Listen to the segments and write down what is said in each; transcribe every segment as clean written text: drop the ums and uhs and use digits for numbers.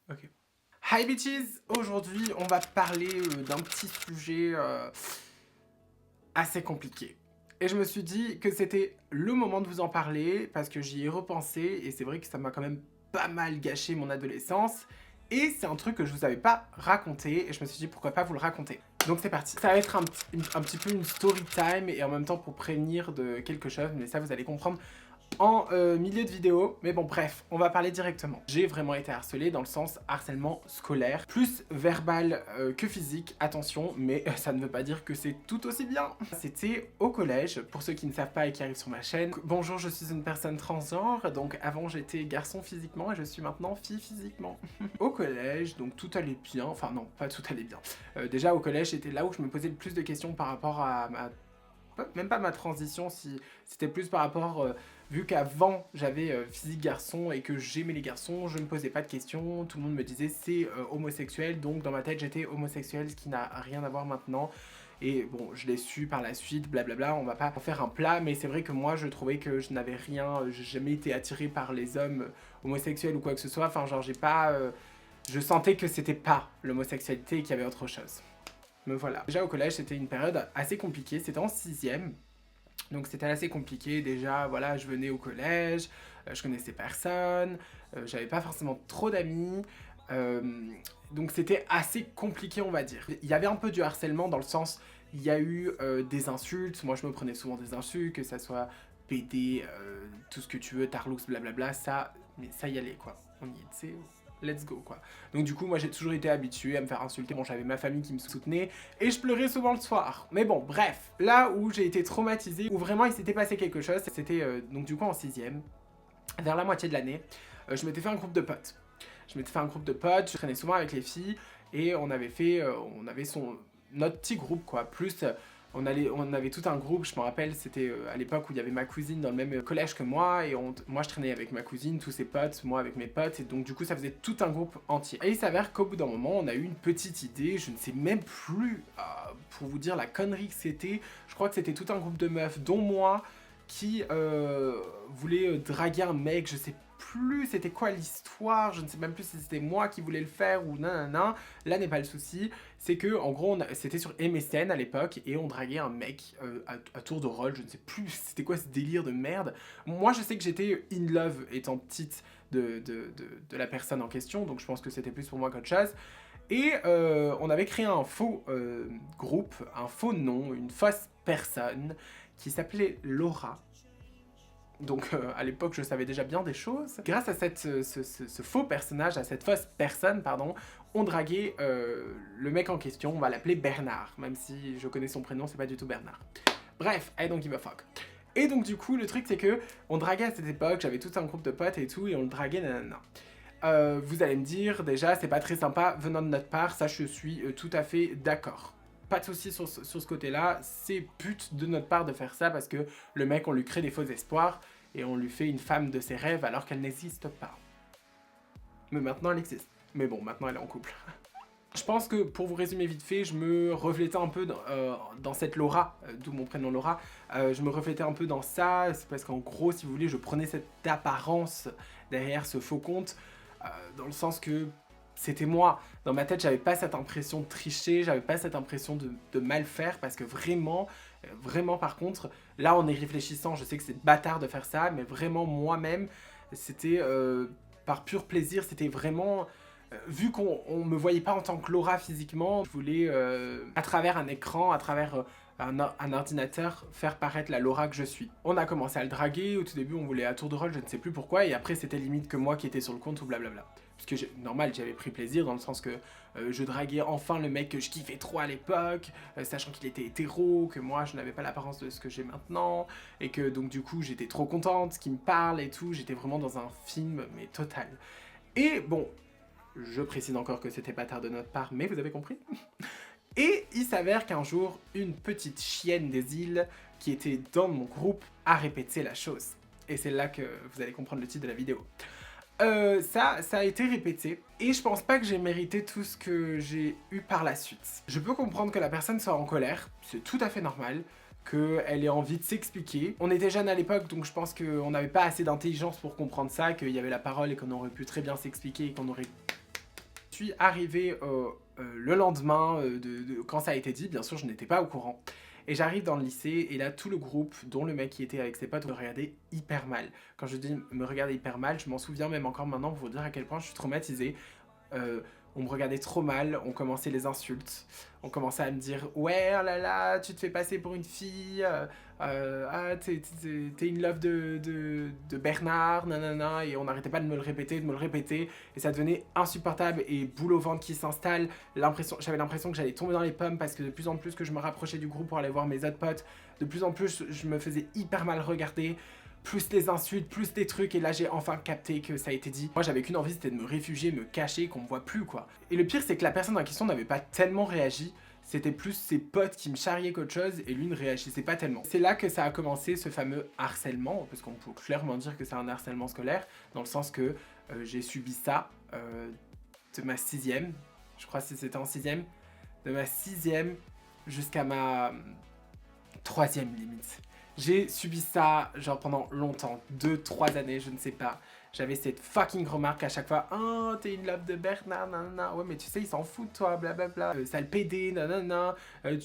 Ok. Hi bitches! Aujourd'hui, on va parler d'un petit sujet assez compliqué. Et je me suis dit que c'était le moment de vous en parler parce que j'y ai repensé et c'est vrai que ça m'a quand même pas mal gâché mon adolescence. Et c'est un truc que je vous avais pas raconté et je me suis dit pourquoi pas vous le raconter. Donc c'est parti. Ça va être un petit peu une story time et en même temps pour prévenir de quelque chose, mais ça vous allez comprendre en milieu de vidéo, mais bon bref, on va parler directement. J'ai vraiment été harcelé dans le sens harcèlement scolaire, plus verbal que physique, attention, mais ça ne veut pas dire que c'est tout aussi bien. C'était au collège, pour ceux qui ne savent pas et qui arrivent sur ma chaîne. Bonjour, je suis une personne transgenre, donc avant j'étais garçon physiquement et je suis maintenant fille physiquement. Au collège, donc tout allait bien, enfin non, pas tout allait bien. Déjà au collège, c'était là où je me posais le plus de questions par rapport à ma même pas ma transition, si c'était plus par rapport, vu qu'avant j'avais physique garçon et que j'aimais les garçons, je me posais pas de questions, tout le monde me disait c'est homosexuel, donc dans ma tête j'étais homosexuel, ce qui n'a rien à voir maintenant. Et bon, je l'ai su par la suite, blablabla, on va pas en faire un plat, mais c'est vrai que moi je trouvais que je n'avais rien, j'ai jamais été attiré par les hommes homosexuels ou quoi que ce soit, enfin genre j'ai pas, je sentais que c'était pas l'homosexualité et qu'il y avait autre chose. Me voilà. Déjà au collège, c'était une période assez compliquée, c'était en 6ème. Donc c'était assez compliqué, déjà voilà, je venais au collège, je connaissais personne, j'avais pas forcément trop d'amis, donc c'était assez compliqué on va dire. Il y avait un peu du harcèlement dans le sens, il y a eu des insultes, moi je me prenais souvent des insultes, que ça soit PD, tout ce que tu veux, tarloux, blablabla, ça, mais ça y allait quoi, on y était, let's go quoi. Donc du coup moi j'ai toujours été habitué à me faire insulter, bon j'avais ma famille qui me soutenait et je pleurais souvent le soir. Mais bon bref, là où j'ai été traumatisé, où vraiment il s'était passé quelque chose, c'était donc du coup en 6ème, vers la moitié de l'année, je m'étais fait un groupe de potes. Je m'étais fait un groupe de potes, je traînais souvent avec les filles et on avait fait, on avait notre petit groupe quoi, plus on avait tout un groupe, je me rappelle, c'était à l'époque où il y avait ma cousine dans le même collège que moi, et moi je traînais avec ma cousine, tous ses potes, moi avec mes potes, et donc du coup ça faisait tout un groupe entier. Et il s'avère qu'au bout d'un moment, on a eu une petite idée, je ne sais même plus, pour vous dire la connerie que c'était, je crois que c'était tout un groupe de meufs, dont moi, qui voulait draguer un mec, je sais plus c'était quoi l'histoire, je ne sais même plus si c'était moi qui voulais le faire ou nanana, là n'est pas le souci, c'est que en gros c'était sur MSN à l'époque et on draguait un mec à tour de rôle, je ne sais plus c'était quoi ce délire de merde. Moi je sais que j'étais in love étant petite de la personne en question, donc je pense que c'était plus pour moi qu'autre chose. Et on avait créé un faux groupe, un faux nom, une fausse personne qui s'appelait Laura. Donc à l'époque je savais déjà bien des choses. Grâce à ce faux personnage, à cette fausse personne, pardon, on draguait le mec en question, on va l'appeler Bernard, même si je connais son prénom, c'est pas du tout Bernard. Bref, I don't give a fuck. Et donc du coup le truc c'est que on draguait à cette époque, j'avais tout un groupe de potes et tout, et on le draguait nanana. Vous allez me dire, déjà, c'est pas très sympa venant de notre part, ça je suis tout à fait d'accord. Pas de soucis sur ce côté-là, c'est pute de notre part de faire ça parce que le mec, on lui crée des faux espoirs et on lui fait une femme de ses rêves alors qu'elle n'existe pas. Mais maintenant, elle existe. Mais bon, maintenant, elle est en couple. Je pense que, pour vous résumer vite fait, je me reflétais un peu dans cette Laura, d'où mon prénom Laura, je me reflétais un peu dans ça, c'est parce qu'en gros, si vous voulez, je prenais cette apparence derrière ce faux compte, dans le sens que c'était moi. Dans ma tête, j'avais pas cette impression de tricher, j'avais pas cette impression de mal faire, parce que vraiment, vraiment par contre, là en y réfléchissant, je sais que c'est bâtard de faire ça, mais vraiment moi-même, c'était par pur plaisir, c'était vraiment... vu qu'on me voyait pas en tant que Laura physiquement, je voulais, à travers un écran, à travers un ordinateur, faire paraître la Laura que je suis. On a commencé à le draguer, au tout début on voulait à tour de rôle, je ne sais plus pourquoi, et après c'était limite que moi qui étais sur le compte ou blablabla. Parce que normal, j'avais pris plaisir dans le sens que je draguais enfin le mec que je kiffais trop à l'époque, sachant qu'il était hétéro, que moi je n'avais pas l'apparence de ce que j'ai maintenant, et que donc du coup j'étais trop contente qu'il me parle et tout, j'étais vraiment dans un film, mais total. Et bon, je précise encore que c'était pas tard de notre part, mais vous avez compris. Et il s'avère qu'un jour, une petite chienne des îles qui était dans mon groupe a répété la chose. Et c'est là que vous allez comprendre le titre de la vidéo. Ça a été répété, et je pense pas que j'ai mérité tout ce que j'ai eu par la suite. Je peux comprendre que la personne soit en colère, c'est tout à fait normal, qu'elle ait envie de s'expliquer. On était jeunes à l'époque, donc je pense qu'on n'avait pas assez d'intelligence pour comprendre ça, qu'il y avait la parole et qu'on aurait pu très bien s'expliquer et qu'on aurait suis arrivée le lendemain quand ça a été dit, bien sûr je n'étais pas au courant. Et j'arrive dans le lycée et là tout le groupe, dont le mec qui était avec ses potes, me regardait hyper mal. Quand je dis me regarder hyper mal, je m'en souviens même encore maintenant pour vous dire à quel point je suis traumatisée. On me regardait trop mal, on commençait les insultes, on commençait à me dire ouais oh là là tu te fais passer pour une fille, ah t'es in love de Bernard, nanana, et on n'arrêtait pas de me le répéter, et ça devenait insupportable et boule au ventre qui s'installe, j'avais l'impression que j'allais tomber dans les pommes parce que de plus en plus que je me rapprochais du groupe pour aller voir mes autres potes, de plus en plus je me faisais hyper mal regarder, plus les insultes, plus des trucs, et là j'ai enfin capté que ça a été dit. Moi j'avais qu'une envie, c'était de me réfugier, me cacher, qu'on me voit plus quoi. Et le pire c'est que la personne en question n'avait pas tellement réagi, c'était plus ses potes qui me charriaient qu'autre chose, et lui ne réagissait pas tellement. C'est là que ça a commencé ce fameux harcèlement, parce qu'on peut clairement dire que c'est un harcèlement scolaire, dans le sens que j'ai subi ça de ma 6e, je crois que c'était en 6e, de ma 6e jusqu'à ma 3e limite. J'ai subi ça genre pendant longtemps, 2-3 années, je ne sais pas. J'avais cette fucking remarque à chaque fois. Oh, t'es une love de Bernard, nanana. Ouais, mais tu sais, il s'en fout de toi, blablabla. Sale PD, nanana.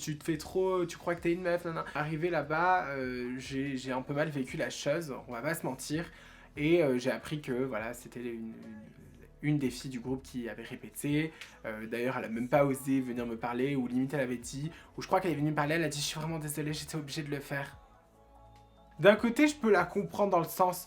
Tu te fais trop, tu crois que t'es une meuf, nanana. Arrivé là-bas, j'ai un peu mal vécu la chose, on va pas se mentir. Et j'ai appris que voilà, c'était une des filles du groupe qui avait répété. D'ailleurs, elle a même pas osé venir me parler, ou limite elle avait dit, ou je crois qu'elle est venue me parler, elle a dit je suis vraiment désolée, j'étais obligée de le faire. D'un côté, je peux la comprendre dans le sens,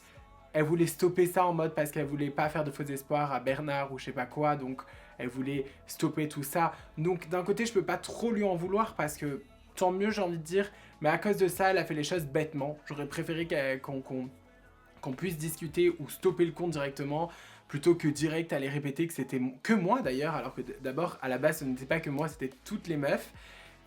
elle voulait stopper ça en mode parce qu'elle voulait pas faire de faux espoirs à Bernard ou je sais pas quoi, donc elle voulait stopper tout ça. Donc d'un côté, je peux pas trop lui en vouloir parce que tant mieux, j'ai envie de dire, mais à cause de ça, elle a fait les choses bêtement. J'aurais préféré qu'on puisse discuter ou stopper le compte directement plutôt que direct aller répéter que c'était que moi d'ailleurs, alors que d'abord, à la base, ce n'était pas que moi, c'était toutes les meufs.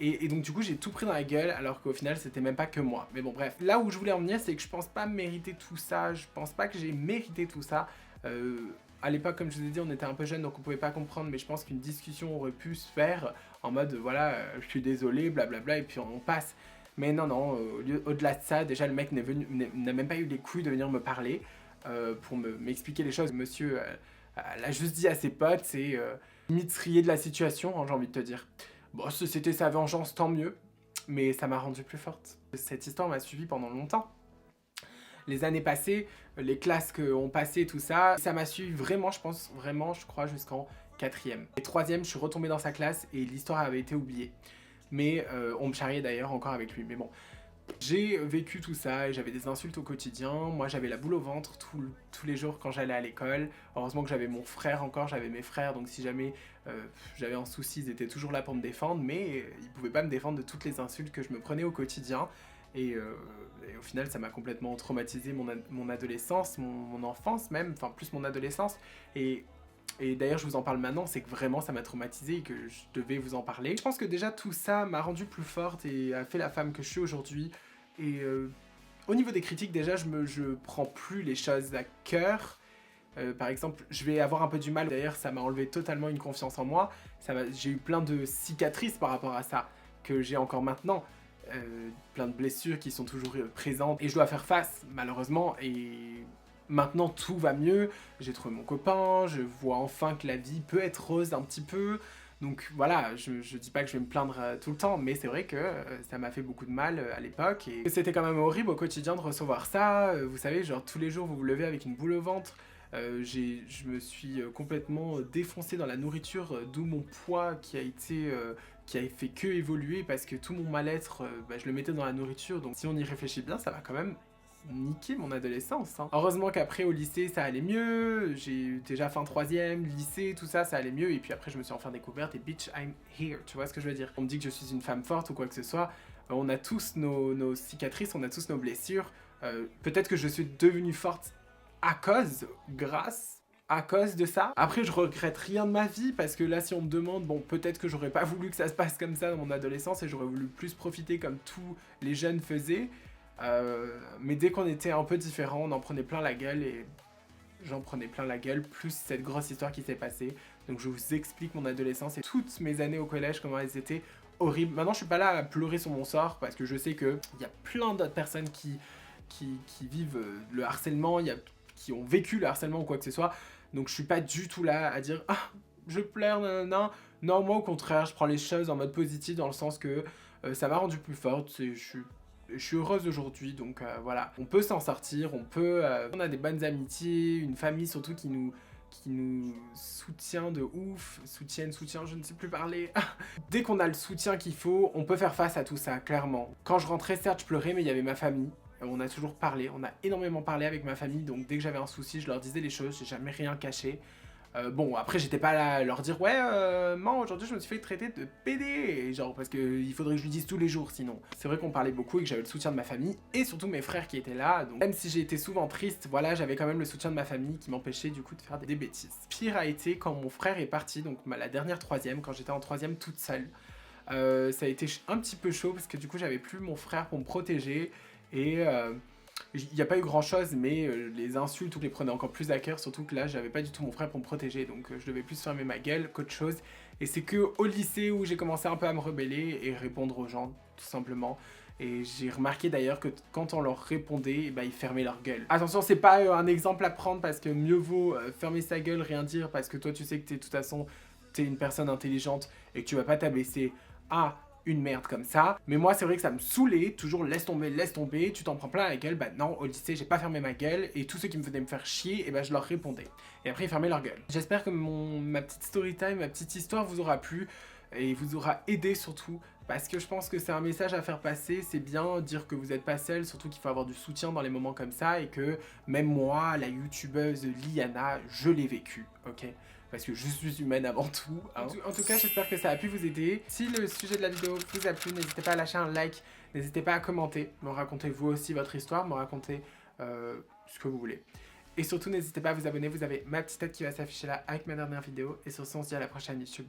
Et donc du coup j'ai tout pris dans la gueule alors qu'au final c'était même pas que moi. Mais bon bref, là où je voulais en venir c'est que je pense pas mériter tout ça, je pense pas que j'ai mérité tout ça. À l'époque comme je vous ai dit on était un peu jeunes donc on pouvait pas comprendre, mais je pense qu'une discussion aurait pu se faire en mode voilà je suis désolé blablabla et puis on passe. Mais non non, au-delà de ça déjà le mec n'a même pas eu les couilles de venir me parler pour m'expliquer les choses. Monsieur l'a juste dit à ses potes, c'est limite se rier de la situation hein, j'ai envie de te dire. Bon, si c'était sa vengeance, tant mieux, mais ça m'a rendue plus forte. Cette histoire m'a suivi pendant longtemps. Les années passées, les classes qu'on passait, tout ça, ça m'a suivi vraiment, je pense, vraiment, je crois, jusqu'en 4e. Et 3e, je suis retombée dans sa classe et l'histoire avait été oubliée. Mais on me charriait d'ailleurs encore avec lui, mais bon. J'ai vécu tout ça et j'avais des insultes au quotidien. Moi j'avais la boule au ventre tous les jours quand j'allais à l'école. Heureusement que j'avais mon frère encore, j'avais mes frères, donc si jamais j'avais un souci, ils étaient toujours là pour me défendre, mais ils pouvaient pas me défendre de toutes les insultes que je me prenais au quotidien. Et au final ça m'a complètement traumatisé mon adolescence, mon enfance même, enfin plus mon adolescence. Et d'ailleurs je vous en parle maintenant, c'est que vraiment ça m'a traumatisé et que je devais vous en parler. Je pense que déjà tout ça m'a rendue plus forte et a fait la femme que je suis aujourd'hui. Et au niveau des critiques déjà je prends plus les choses à cœur. Par exemple je vais avoir un peu du mal, d'ailleurs ça m'a enlevé totalement une confiance en moi. J'ai eu plein de cicatrices par rapport à ça que j'ai encore maintenant. Plein de blessures qui sont toujours présentes et je dois faire face malheureusement. Et maintenant tout va mieux, j'ai trouvé mon copain, je vois enfin que la vie peut être rose un petit peu. Donc voilà, je dis pas que je vais me plaindre tout le temps, mais c'est vrai que ça m'a fait beaucoup de mal à l'époque. Et c'était quand même horrible au quotidien de recevoir ça. Vous savez, genre tous les jours vous vous levez avec une boule au ventre. Je me suis complètement défoncé dans la nourriture, d'où mon poids qui a fait que évoluer parce que tout mon mal-être, je le mettais dans la nourriture. Donc si on y réfléchit bien, ça va quand même niqué mon adolescence. Hein. Heureusement qu'après au lycée ça allait mieux, j'ai déjà fin 3e, lycée, tout ça, ça allait mieux, et puis après je me suis enfin découverte et bitch I'm here, tu vois ce que je veux dire. On me dit que je suis une femme forte ou quoi que ce soit, on a tous nos cicatrices, on a tous nos blessures, peut-être que je suis devenue forte à cause de ça. Après je regrette rien de ma vie parce que là si on me demande, bon peut-être que j'aurais pas voulu que ça se passe comme ça dans mon adolescence et j'aurais voulu plus profiter comme tous les jeunes faisaient. Mais dès qu'on était un peu différents, on en prenait plein la gueule et j'en prenais plein la gueule, plus cette grosse histoire qui s'est passée. Donc je vous explique mon adolescence et toutes mes années au collège, comment elles étaient horribles. Maintenant je suis pas là à pleurer sur mon sort parce que je sais qu'il y a plein d'autres personnes qui vivent le harcèlement, qui ont vécu le harcèlement ou quoi que ce soit. Donc je suis pas du tout là à dire « Ah, je pleure, nanana. Non, moi au contraire, je prends les choses en mode positif dans le sens que ça m'a rendue plus forte, je suis heureuse aujourd'hui, donc voilà. On peut s'en sortir, on a des bonnes amitiés, une famille surtout qui nous soutient de ouf, soutient, je ne sais plus parler. Dès qu'on a le soutien qu'il faut, on peut faire face à tout ça, clairement. Quand je rentrais, certes, je pleurais, mais il y avait ma famille. On a toujours parlé, on a énormément parlé avec ma famille, donc dès que j'avais un souci, je leur disais les choses, j'ai jamais rien caché. Bon, après, j'étais pas là à leur dire ouais, man, aujourd'hui je me suis fait traiter de PD, et genre parce qu'il faudrait que je lui dise tous les jours sinon. C'est vrai qu'on parlait beaucoup et que j'avais le soutien de ma famille et surtout mes frères qui étaient là, donc même si j'ai été souvent triste, voilà, j'avais quand même le soutien de ma famille qui m'empêchait du coup de faire des bêtises. Pire a été quand mon frère est parti, donc la dernière troisième, quand j'étais en troisième toute seule. Ça a été un petit peu chaud parce que du coup j'avais plus mon frère pour me protéger et il n'y a pas eu grand chose, mais les insultes ou les prenaient encore plus à cœur, surtout que là j'avais pas du tout mon frère pour me protéger, donc je devais plus fermer ma gueule qu'autre chose. Et c'est que au lycée où j'ai commencé un peu à me rebeller et répondre aux gens, tout simplement. Et j'ai remarqué d'ailleurs que quand on leur répondait, eh ben, ils fermaient leur gueule. Attention, c'est pas un exemple à prendre parce que mieux vaut fermer sa gueule, rien dire, parce que toi tu sais que de toute façon t'es une personne intelligente et que tu vas pas t'abaisser à une merde comme ça. Mais moi, c'est vrai que ça me saoulait, toujours laisse tomber, tu t'en prends plein la gueule. Bah non, au lycée, j'ai pas fermé ma gueule et tous ceux qui me venaient me faire chier, et bah je leur répondais. Et après, ils fermaient leur gueule. J'espère que ma petite story time, ma petite histoire vous aura plu et vous aura aidé surtout. Parce que je pense que c'est un message à faire passer, c'est bien dire que vous n'êtes pas seul, surtout qu'il faut avoir du soutien dans les moments comme ça et que même moi, la youtubeuse Liana, je l'ai vécu, ok? Parce que je suis humaine avant tout. Hein. En tout cas, j'espère que ça a pu vous aider. Si le sujet de la vidéo vous a plu, n'hésitez pas à lâcher un like, n'hésitez pas à commenter, me raconter vous aussi votre histoire, me raconter ce que vous voulez. Et surtout, n'hésitez pas à vous abonner, vous avez ma petite tête qui va s'afficher là avec ma dernière vidéo. Et sur ce, on se dit à la prochaine YouTube.